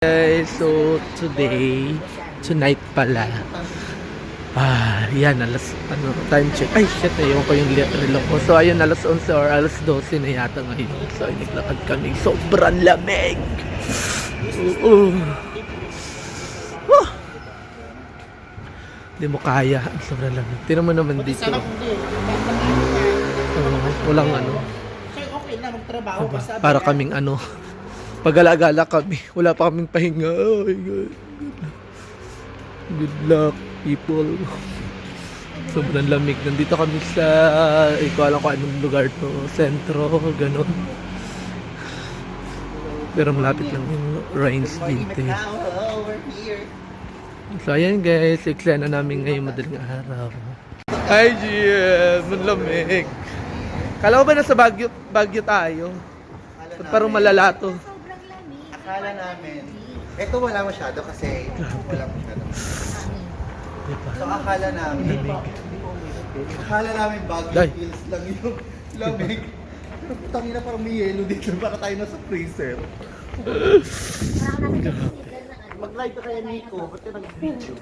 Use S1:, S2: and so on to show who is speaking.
S1: Guys, so tonight pala. Yan, time check. Ay, shit, ayun ko yung relo ko. So, ayun, alas 11 or alas 12 na yata ngayon. So, ay, naglakad kami. Sobrang lamig. Hindi mo kaya. Sobrang lamig. Tinan mo naman dito. Walang
S2: Okay na, magtrabaho ka sa
S1: para kaming pag-alagala kami. Wala pa kaming pahinga. Oh my God. Good luck, people. Sobrang lamig. Nandito kami sa, ko alam ko anong lugar to. Sentro, ganun. Pero malapit lang yung rains dito. So ayan guys, eksena namin ngayong madaling araw. Hi GM, malamig. Kala ko ba nasa Baguio tayo? Parang malala to.
S2: Akala namin. Ito wala masyado kasi wala masyado. So akala namin Baguio Hills lang yung lamig. Pero putangina parang may yelo dito para tayo nasa freezer. Mag-live ka kaya Nico, ba't ka nag-video?